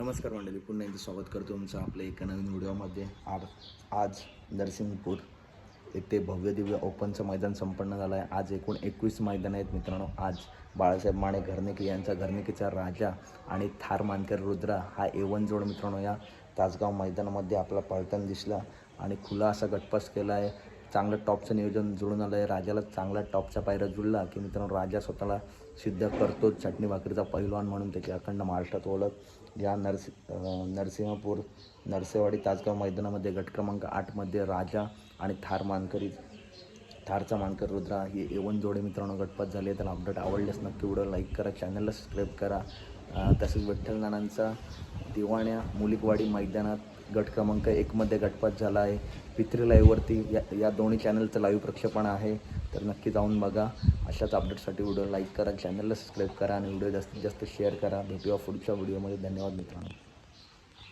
नमस्कार मंडळी, पुन्हा एकदा स्वागत करतो तुमचं आपल्या एका नवीन व्हिडिओमध्ये. आज नरसिंहपूर येथे भव्य दिव्य ओपनचं मैदान संपन्न झालं आहे. आज एकूण 21 मैदान आहेत मित्रांनो. आज बाळासाहेब माने घरनिके यांचा घरनिकेचा राजा आणि थार मानकर रुद्रा हा A1 जोड मित्रांनो या तासगाव मैदानामध्ये आपला पळताना दिसला आणि खुला असा गटपास केला आहे. चांगलं टॉपचं नियोजन जुळून आलं आहे. राजाला चांगला टॉपचा पायरा जुळला की मित्रांनो राजा स्वतःला सिद्ध करतो. चटणी भाकरीचा पहिलवान म्हणून त्याची अखंड महाराष्ट्रात ओळख. या नरसिंहपूर नरसेवाडी तासगाव मैदानामध्ये गट क्रमांक 8मध्ये राजा आणि थारचा मानकर रुद्रा ही A1 जोडे मित्रांनो गटपात झाले. तर अपडेट आवडल्यास नक्की व्हिडिओ लाईक करा, चॅनलला सबस्क्राईब करा. तसेच विठ्ठल नानांचा दिवाण्या मुलिकवाडी मैदानात गट क्रमांक 1मध्ये गटपात झाला आहे. पित्री लाईव्हवरती या दोन्ही चॅनलचं लाईव्ह प्रक्षेपण आहे, तर नक्की जाऊन बघा. अशाच अपडेटसाठी व्हिडिओ लाईक करा, चॅनलला सबस्क्राईब करा आणि व्हिडिओ जास्तीत जास्त शेअर करा. भेटूया पुढच्या व्हिडिओमध्ये. धन्यवाद मित्रांनो.